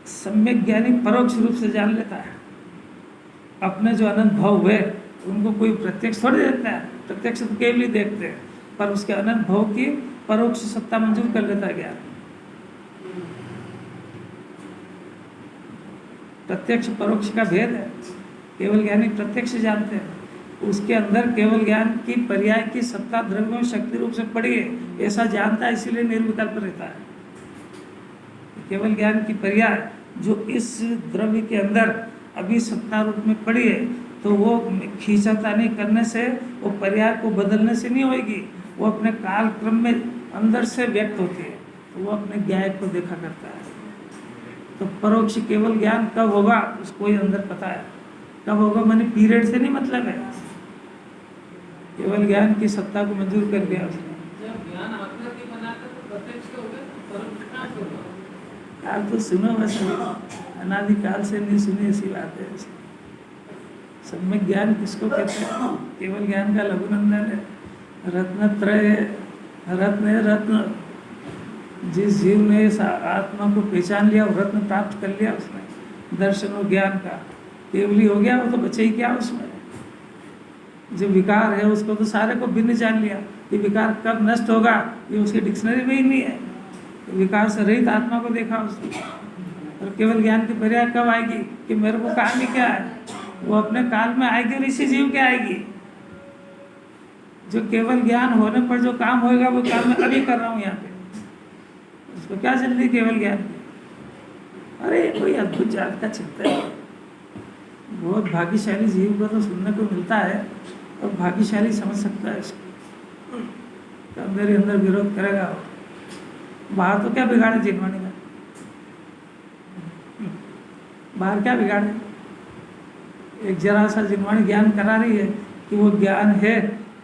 सम्यक ज्ञानी परोक्ष रूप से जान लेता है। अपने जो अनंत भाव हुए उनको कोई प्रत्यक्ष थोड़ी देता है, प्रत्यक्ष तो केवल ही देखते हैं, पर उसके अनंत भाव की परोक्ष सत्ता मंजूर कर लेता है ज्ञान। प्रत्यक्ष परोक्ष का भेद है। केवल ज्ञानी प्रत्यक्ष जानते हैं, उसके अंदर केवल ज्ञान की पर्याय की सत्ता द्रव्यों शक्ति रूप से पड़ी है, ऐसा जानता है, इसीलिए निर्विकल्प रहता है। केवल ज्ञान की पर्याय जो इस द्रव्य के अंदर अभी सत्ता रूप में पड़ी है, तो वो खींचातानी करने से, वो पर्याय को बदलने से नहीं होगी, वो अपने काल क्रम में अंदर से व्यक्त होती है। तो वो अपने ज्ञान को देखा करता है। तो परोक्ष केवल ज्ञान कब होगा उसको ही अंदर पता है। कब होगा मैंने पीरियड से नहीं मतलब है, केवल ज्ञान की सत्ता को मंजूर कर दिया उसने। जब ज्ञान आत्मा की बनाकर तो प्रत्यक्ष हो गया, तो परोक्ष कहाँ से होगा? आप तो सुनो बस, अनादिकाल से नहीं सुनी ऐसी बात है। सम्यक ज्ञान किसको कहते हैं? केवल ज्ञान का लघुनंदन है, रत्नत्रय है। रत्न है रत्न। जिस जीव ने इस आत्मा को पहचान लिया और रत्न प्राप्त कर लिया उसने दर्शन और ज्ञान का, केवली हो गया, वो तो बचे ही क्या उसमें। जो विकार है उसको तो सारे को भिन्न जान लिया कि विकार कब नष्ट होगा ये उसकी डिक्शनरी में ही नहीं है। तो विकार से रहित आत्मा को देखा उसने। और केवल ज्ञान की पर्याय कब आएगी कि मेरे को काम ही क्या है, वो अपने काल में आएगी और इसी जीव के आएगी। जो केवल ज्ञान होने पर जो काम होएगा वो काम मैं अभी कर रहा हूँ यहाँ पे, उसको क्या जल्दी केवल ज्ञान की? अरे कोई अद्भुत जात का चिंतन है। बहुत भाग्यशाली जीव को तो सुनने को मिलता है और भाग्यशाली समझ सकता है इसको। तो अंदर ही अंदर विरोध करेगा, बाहर तो क्या बिगाड़े जिनवाणी का? बाहर क्या बिगाड़े? एक जरा सा जिनवाणी ज्ञान करा रही है कि वो ज्ञान है,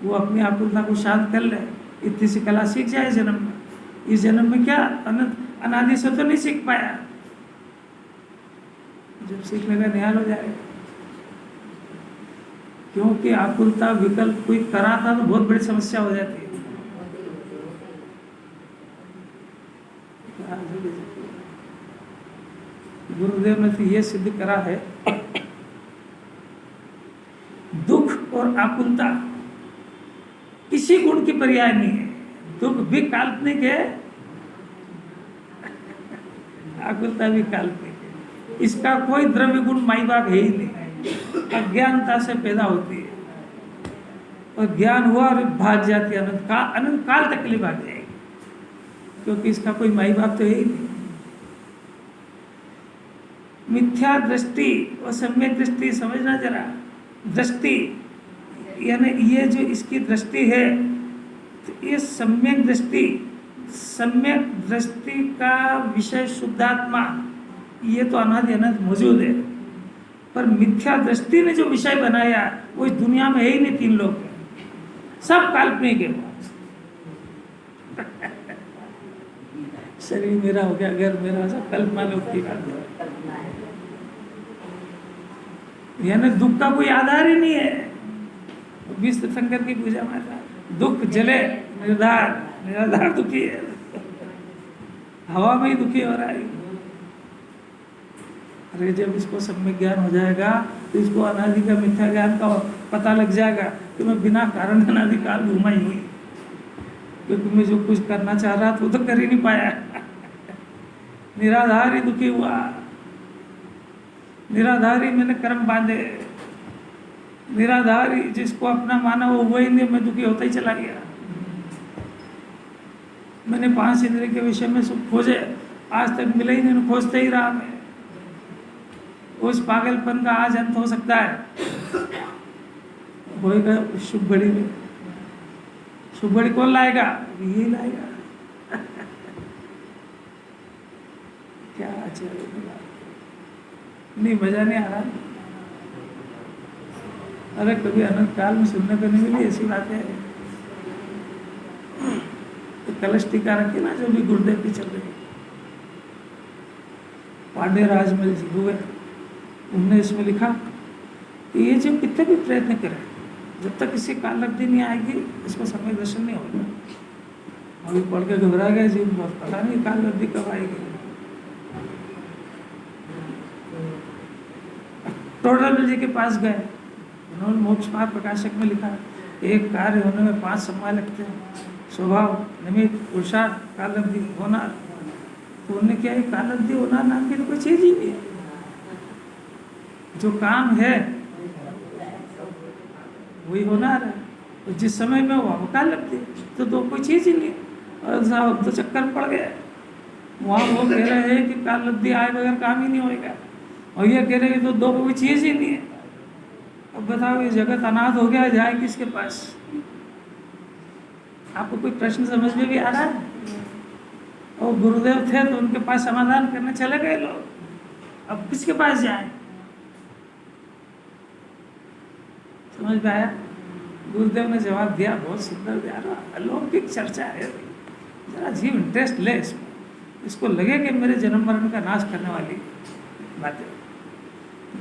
वो अपनी आकुलता को शांत कर ले, इतनी सी कला सीख जाए जन्म में। इस जन्म में क्या अनादि से तो नहीं सीख पाया, जब सीखने का निहाल हो जाएगा। क्योंकि आकुलता विकल्प कोई करा था तो बहुत बड़ी समस्या हो जाती है। गुरुदेव ने तो ये सिद्ध करा है, दुख और आकुलता किसी गुण की पर्याय नहीं है। दुख भी काल्पनिक है, आकुलता भी काल्पनिक है। इसका कोई द्रव्य गुण माई बाप है ही नहीं, अज्ञानता से पैदा होती है और ज्ञान हुआ और भाग जाती है, अनंत काल तक के लिए भाग जाएगी, क्योंकि इसका कोई माई बाप तो है ही नहीं। मिथ्या दृष्टि और सम्यक दृष्टि समझना जरा। दृष्टि यानी ये जो इसकी दृष्टि है, तो ये सम्यक दृष्टि का विषय शुद्धात्मा, ये तो अनादि अनंत मौजूद है। पर मिथ्या दृष्टि ने जो विषय बनाया वो इस दुनिया में है ही नहीं। 3 लोग सब काल्पनिक है वो। शरीर मेरा हो गया, घर मेरा, सब कल्पना लोग की बात है। यानी दुख का कोई आधार ही नहीं है। विष्णु शंकर की पूजा में था, दुख जले निराधार दुखी है, हवा में ही दुखी हो रहा है। अरे जब इसको सम्यक ज्ञान हो जाएगा तो इसको अनादि का मिथ्या ज्ञान का पता लग जाएगा कि मैं बिना कारण अनादि काल घूमा ही हुई, क्योंकि मैं जो कुछ करना चाह रहा था वो तो कर ही नहीं पाया। निराधार ही दुखी हुआ, निराधार ही मैंने कर्म बांधे, निराधार ही जिसको अपना माना वो हुआ ही नहीं, मैं दुखी होता ही चला गया। मैंने 5 इंद्रिय के विषय में सुख खोजे, आज तक मिला ही नहीं, खोजते ही रहा मैं। उस पागलपन का आज अंत हो सकता है, होएगा शुभ घड़ी में। शुभ घड़ी कौन लाएगा? यही लाएगा। क्या आचार्य, नहीं मजा नहीं आ रहा। अरे कभी अनंत काल में सुनने को नहीं मिली ऐसी बातें। तो कलश टीका रखी ना, जो भी गुरुदेव की चल रही, पांडे राज में हुए, उन्होंने इसमें लिखा कि ये जो कितने भी प्रयत्न करें, जब तक किसी काल अवधि नहीं आएगी इसको समय दर्शन नहीं होगा। अभी पढ़ के घबरा गए जी, बहुत पता नहीं काल अवधि कब आएगी। टोडरमल जी के पास गए, उन्होंने मोक्ष मार्ग प्रकाशक में लिखा, एक कार्य होने में 5 समय लगते हैं, स्वभाव, निमित्त, पुरुषार्थ, काल अवधि, होना। तो उन्होंने क्या, काल अवधि होना नाम की तो कोई चीज ही नहीं है। जो काम है वही होनार है, तो जिस समय में वो काल लगती है, तो दो कोई चीज ही नहीं। और साहब तो चक्कर पड़ गया, वहाँ वो कह रहे हैं कि काल अवधि आए बगैर काम ही नहीं होएगा, और ये कह रहे हैं तो दो कोई चीज ही नहीं है। अब बताओ, ये जगत अनाथ हो गया, जाए किसके पास? आपको कोई प्रश्न समझ में भी आ रहा है? और गुरुदेव थे तो उनके पास समाधान करने चले गए लोग, अब किसके पास जाए? समझ में आया? गुरुदेव ने जवाब दिया, बहुत सुंदर दिया, अलौकिक चर्चा है, जरा जीव इंटरेस्ट ले इसमें, इसको लगे कि मेरे जन्म मरण का नाश करने वाली बातें।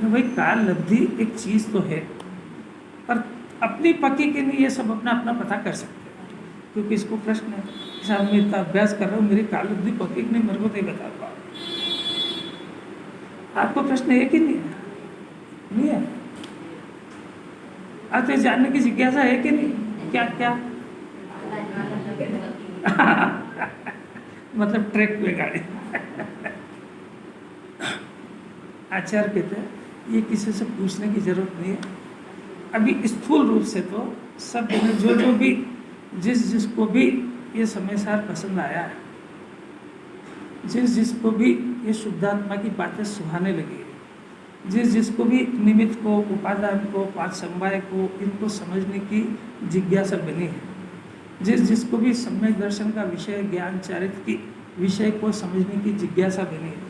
भाई काल अवधि एक चीज़ तो है, पर अपनी पक्की के लिए ये सब अपना अपना पता कर सकते हैं, क्योंकि इसको प्रश्न है, साहब मैं इतना अभ्यास कर रहा हूँ, मेरी काल अवधि पक्की नहीं, मेरे को तो बता पाओ। आपको प्रश्न है कि नहीं है? नहीं है? आपको जानने की जिज्ञासा है कि नहीं? क्या क्या? मतलब ट्रैक पे गाड़ी। आचार्य कहते हैं ये किसी से पूछने की जरूरत नहीं है। अभी स्थूल रूप से तो सब जो भी जिसको भी ये समय सार पसंद आया है, जिसको भी ये शुद्धात्मा की बातें सुहाने लगी है, जिसको भी निमित्त को, उपादान को, 5 समवाय को, इनको समझने की जिज्ञासा बनी है, जिसको भी सम्यक दर्शन का विषय, ज्ञान चारित्र की विषय को समझने की जिज्ञासा बनी है,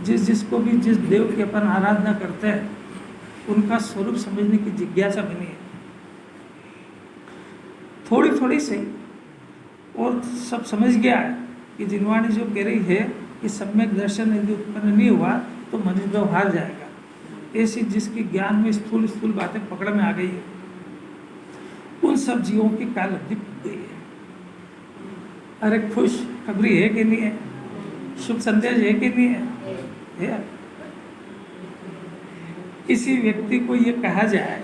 जिसको भी जिस देव की अपन आराधना करते हैं उनका स्वरूप समझने की जिज्ञासा बनी है, थोड़ी थोड़ी सही, और सब समझ गया है कि जिनवाणी जो कह रही है कि सम्यक दर्शन यदि उत्पन्न नहीं हुआ तो मनुष्य व्यवहार जाएगा, ऐसी जिसकी ज्ञान में स्थूल स्थूल बातें पकड़ में आ गई है, उन सब जीवों की काल अवधि गई है। अरे खुश खबरी है कि नहीं है? शुभ संदेश है कि नहीं है? किसी व्यक्ति को ये कहा जाए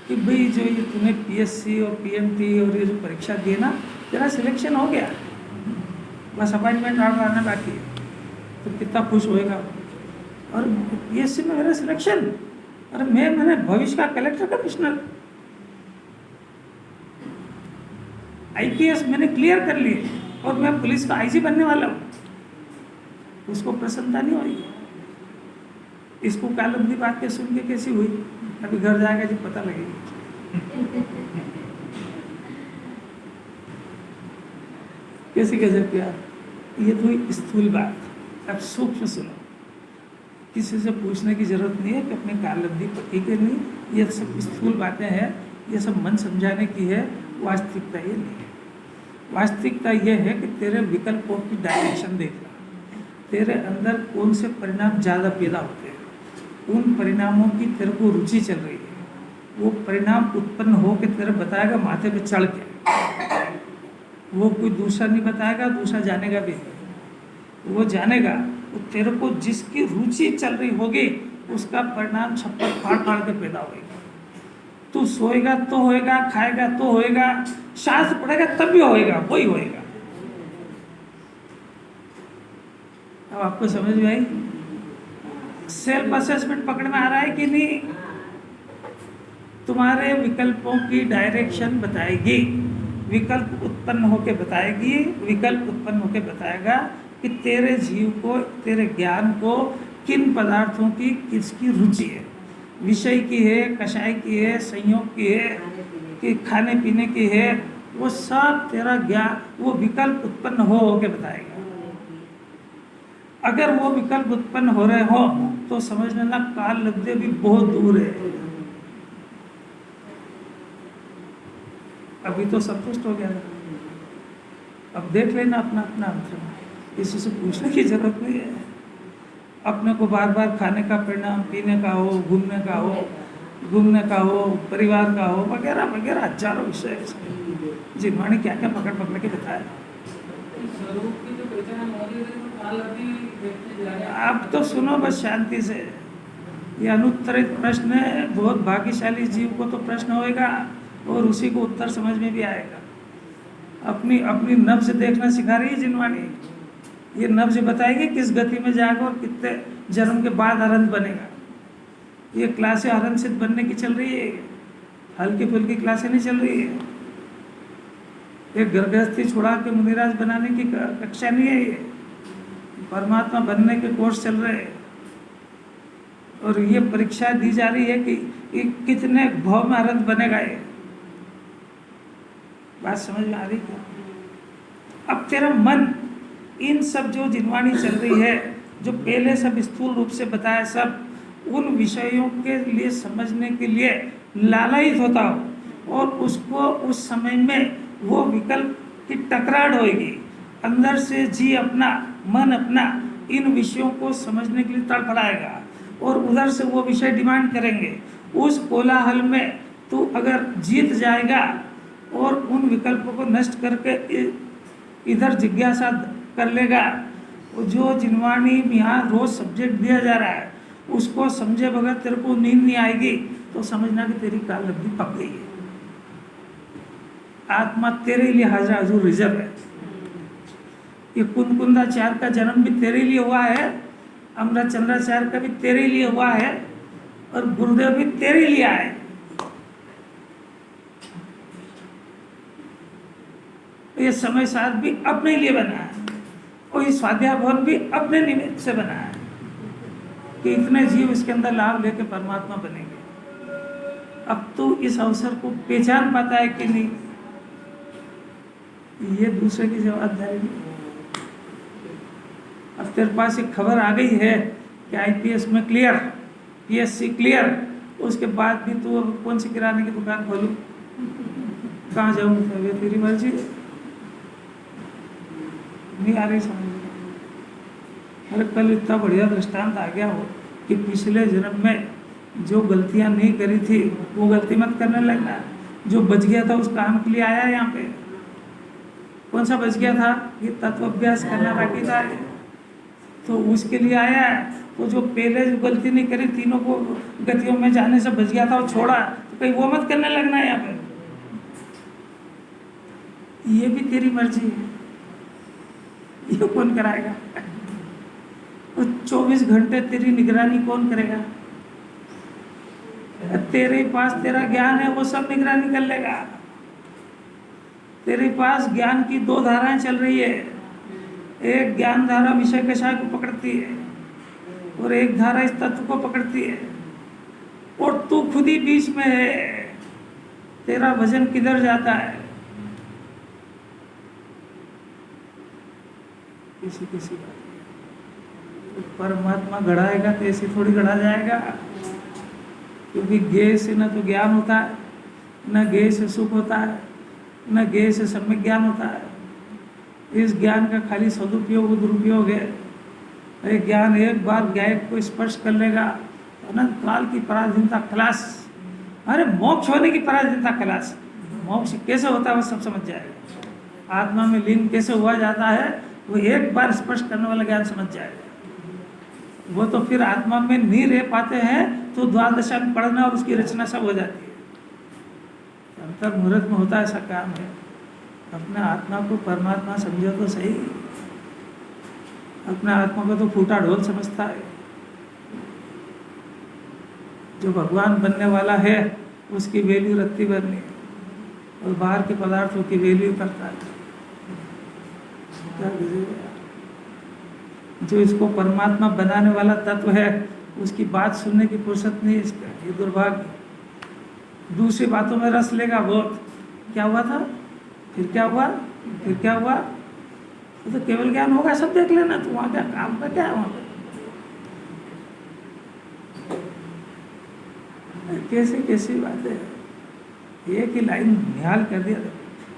कि भाई जो ये तूने पीएससी और पीएमटी और ये जो परीक्षा दी ना, तेरा सिलेक्शन हो गया, बस अपॉइंटमेंट ऑर्डर आना बाकी है, तो कितना खुश होएगा। और पीएससी में मेरा सिलेक्शन, अरे मैंने भविष्य का कलेक्टर कमिश्नर, आईपीएस मैंने क्लियर कर लिए और मैं पुलिस का आईजी बनने वाला हूँ, उसको प्रसन्नता नहीं होगी। इसको कालबंदी बात के सुन के कैसी हुई? अभी घर जाएगा जी पता लगेगी कैसी गजब प्यार। ये तो हुई स्थूल बात। अब सूक्ष्म सुनो, किसी से पूछने की जरूरत नहीं है कि अपनी कालबंदी पक्की करनी, ये सब स्थूल बातें हैं, ये सब मन समझाने की है, वास्तविकता ये नहीं है। वास्तविकता ये है कि तेरे विकल्पों की डायरेक्शन देखना, तेरे अंदर कौन से परिणाम ज़्यादा पैदा होते हैं, उन परिणामों की तेरे को रुचि चल रही है, वो परिणाम उत्पन्न हो के तेरे बताएगा माथे पे चढ़ के, वो कोई दूसरा नहीं बताएगा, दूसरा जानेगा भी नहीं, वो जानेगा वो तेरे को जिसकी रुचि चल रही होगी उसका परिणाम छप्पर फाड़ फाड़ के पैदा होगा। तू सोएगा तो होएगा, खाएगा तो होएगा, शास्त्र पढ़ेगा तब भी होएगा, वही होएगा। अब आपको समझ में आई? सेल्फ असेसमेंट पकड़ में आ रहा है कि नहीं? तुम्हारे विकल्पों की डायरेक्शन बताएगी, विकल्प उत्पन्न होके बताएगी, विकल्प उत्पन्न होके बताएगा कि तेरे जीव को, तेरे ज्ञान को किन पदार्थों की किसकी रुचि है, विषय की है, कषाय की है, संयोग की है, कि खाने पीने की है, वो सब तेरा ज्ञान, वो विकल्प उत्पन्न हो के बताएगा। अगर वो विकल्प उत्पन्न हो रहे हो तो समझ लेना काल लब्धि भी बहुत दूर है। अभी तो संतुष्ट हो गया था, अब देख लेना अपना अपना अंतर, किसी से पूछने की जरूरत नहीं है। अपने को बार बार खाने का परिणाम, पीने का हो, घूमने का हो, परिवार का हो, वगैरह वगैरह हजारों विषय है। जी माने क्या क्या पकड़ पकड़ के बताया। स्वरूप की जो पहचान मौजूद है वो कालबंदी देखने जा रहे हैं। आप तो सुनो बस शांति से, ये अनुत्तरित प्रश्न है, बहुत भाग्यशाली जीव को तो प्रश्न होएगा और उसी को उत्तर समझ में भी आएगा। अपनी अपनी नब्ज देखना सिखा रही है जिनवाणी, ये नब्ज बताएगी किस गति में जाएगा और कितने जन्म के बाद अरंत बनेगा। ये क्लासें अरंत सिद्ध बनने की चल रही है, हल्की फुल्की क्लासें नहीं चल रही है। ये गर्भस्थी छुड़ा के मुनिराज बनाने की कक्षा नहीं है, ये परमात्मा बनने के कोर्स चल रहे हैं। और ये परीक्षा दी जा रही है कि कितने भाव में अरंत बनेगा। ये बात समझ में आ रही क्या? अब तेरा मन इन सब जो जिनवाणी चल रही है, जो पहले सब स्थूल रूप से बताया, सब उन विषयों के लिए समझने के लिए लालायित होता हो और उसको उस समय में वो विकल्प की टकराहट होगी, अंदर से जी अपना, मन अपना इन विषयों को समझने के लिए तड़फड़ाएगा और उधर से वो विषय डिमांड करेंगे। उस कोलाहल में तू अगर जीत जाएगा और उन विकल्पों को नष्ट करके इधर जिज्ञासा कर लेगा, जो जिनवाणी में यहाँ रोज सब्जेक्ट दिया जा रहा है उसको समझे बगैर तेरे को नींद नहीं आएगी, तो समझना कि तेरी काल लब्धि पक गई है। आत्मा तेरे लिए हाजिर हजूर रिजर्व है। ये कुंदाचार्य का जन्म भी तेरे लिए हुआ है, अमृत चंद्राचार्य का भी तेरे लिए हुआ है और गुरुदेव भी तेरे लिए आए। ये समय साथ भी अपने लिए बना है और ये स्वाध्याय भवन भी अपने निमित्त से बना है कि इतने जीव इसके अंदर लाभ लेके परमात्मा बनेंगे। अब तू इस अवसर को पहचान पाता है कि नहीं, ये दूसरे की जवाबदारी नहीं। अब तेरे पास एक खबर आ गई है कि आईपीएस में क्लियर, पीएससी क्लियर, उसके बाद भी तू अब कौन सी किराने की दुकान खोलूं, कहाँ जाऊँ, ये तेरी मर्जी। नहीं आ रही समझ में? अरे कल इतना बढ़िया दृष्टांत आ गया हो कि पिछले जन्म में जो गलतियां नहीं करी थी वो गलती मत करने लगना। जो बच गया था उस काम के लिए आया है यहाँ पे। कौन सा बच गया था? ये तत्व अभ्यास करना बाकी था, तो उसके लिए आया है। तो जो पहले जो गलती नहीं करी, तीनों को गतियों में जाने से बच गया था और छोड़ा, तो कहीं वो मत करने लगना है यहाँ पे। ये भी तेरी मर्जी है, ये कौन कराएगा? तो 24 घंटे तेरी निगरानी कौन करेगा? तेरे पास तेरा ज्ञान है, वो सब निगरानी कर लेगा। तेरे पास ज्ञान की दो धाराएं चल रही है, एक ज्ञान धारा विषय कषाय को पकड़ती है, और एक धारा इस तत्व को पकड़ती है, और तू खुद ही बीच में है, तेरा वजन किधर जाता है? किसी किसी बात तो परमात्मा गढ़ाएगा तो ऐसे थोड़ी गढ़ा जाएगा, क्योंकि ज्ञेय से न तो ज्ञान होता है, न ज्ञेय से सुख होता है, न ज्ञेय से सम्यक ज्ञान होता है। इस ज्ञान का खाली सदुपयोग दुरुपयोग है। ये ज्ञान एक बार गायक को स्पर्श कर लेगा, अनंत काल की पराधीनता खलास। अरे मोक्ष होने की पराधीनता खलास। मोक्ष कैसे होता है वो सब समझ जाएगा। आत्मा में लीन कैसे हुआ जाता है वो एक बार स्पर्श करने वाला ज्ञान समझ जाएगा। वो तो फिर आत्मा में नहीं रह पाते हैं तो द्वादशा में पढ़ना और उसकी रचना सब हो जाती है। अंतर मुहूर्त में होता ऐसा काम है। अपने आत्मा को परमात्मा समझो तो सही। अपने आत्मा को तो फूटा ढोल समझता है। जो भगवान बनने वाला है उसकी वैल्यू रत्ती भरनी है, और बाहर के पदार्थों की वैल्यू करता है। जो इसको परमात्मा बनाने वाला तत्व है उसकी बात सुनने की फुर्सत नहीं है इसका। ये दुर्भाग्य। दूसरी बातों में रस लेगा बहुत। क्या हुआ था, फिर क्या हुआ, फिर क्या हुआ, तो केवल ज्ञान होगा सब देख लेना। तो वहाँ क्या काम का क्या है वहाँ पे? कैसी कैसी बात है। एक ही लाइन निहाल कर दिया।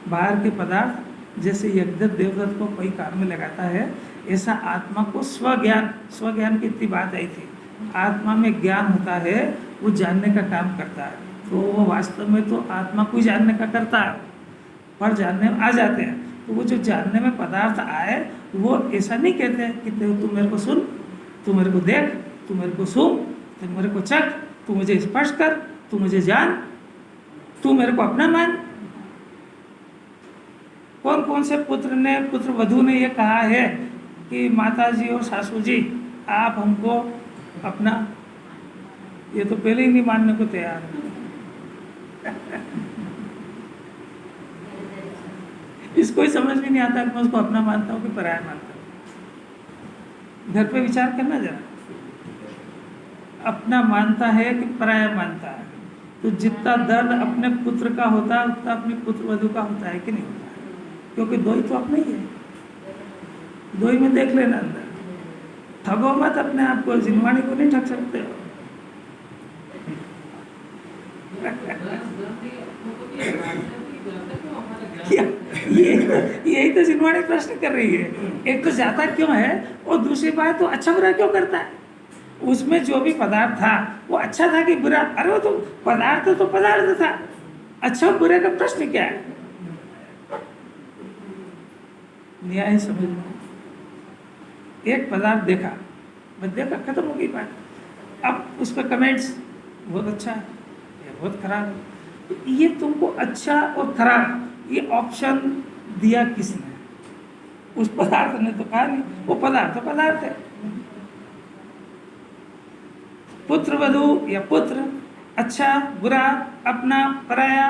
बाहर के पदार्थ जैसे यज्ञ देवदत्त को कोई काम में लगाता है, ऐसा आत्मा को स्वज्ञान की इतनी बात आई थी। आत्मा में ज्ञान होता है, वो जानने का काम करता है। तो वो वास्तव में तो आत्मा को जानने का करता है, पर जानने में आ जाते हैं। तो वो जो जानने में पदार्थ आए वो ऐसा नहीं कहते कि तू मेरे को सुन, तू मेरे को देख, तू मेरे को सूंघ, तू मेरे को चख, तू मुझे स्पर्श कर, तू मुझे जान, तू मेरे को अपना मान। कौन कौन से पुत्र वधू ने ये कहा है कि माता जी और सासू जी आप हमको अपना, ये तो पहले ही नहीं मानने को तैयार है। इसको ही समझ में नहीं आता कि मैं उसको अपना मानता हूँ कि पराया मानता हूँ। घर पे विचार करना जरा, अपना मानता है कि पराया मानता है। तो जितना दर्द अपने पुत्र का होता है उतना अपनी पुत्र वधू का होता है कि नहीं होता है? क्योंकि दो ही तो अपने ही है। दो ही में देख लेना अंदर। ठगो मत अपने आप को, जिनवाणी को नहीं ठग सकते हो। यही तो जिनवाणी प्रश्न कर रही है। एक तो जाता क्यों है और दूसरी बात तो अच्छा बुरा क्यों करता है। उसमें जो भी पदार्थ था वो अच्छा था कि बुरा? अरे वो तो पदार्थ था। अच्छा बुरे का प्रश्न क्या है? न्याय समझना। एक पदार्थ देखा, बस देखा, खत्म हो गई बात। अब उस पर कमेंट्स, बहुत अच्छा है, ये बहुत खराब है। ये तुमको अच्छा और खराब ये ऑप्शन दिया किसने? उस पदार्थ ने तो कहा नहीं। वो पदार्थ है। पुत्र वधू या पुत्र, अच्छा बुरा, अपना पराया,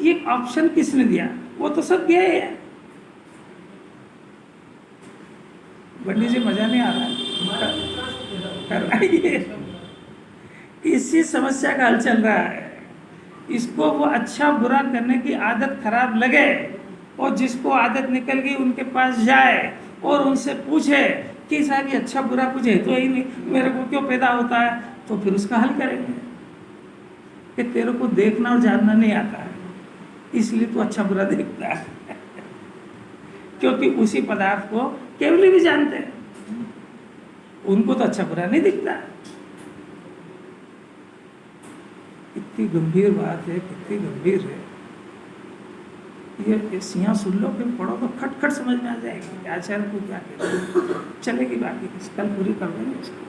ये ऑप्शन किसने दिया? वो तो सब दिया है। पंडित जी मजा नहीं आ रहा है। इसी समस्या का हल चल रहा है। इसको वो अच्छा बुरा करने की आदत खराब लगे और जिसको आदत निकल गई उनके पास जाए और उनसे पूछे कि साहब ये अच्छा बुरा कुछ है तो ही नहीं, मेरे को क्यों पैदा होता है? तो फिर उसका हल करेंगे कि तेरे को देखना और जानना नहीं आता है, इसलिए तू अच्छा बुरा देखता है। क्योंकि उसी पदार्थ को केवल भी जानते हैं, उनको तो अच्छा बुरा नहीं दिखता। कितनी गंभीर बात है, कितनी गंभीर है। ये सियाँ सुन लो, फिर पढ़ो तो खट खट समझ में आ जाएगी आचार्य को क्या कहते हैं। चलेगी बाकी कल पूरी कर देंगे इसको।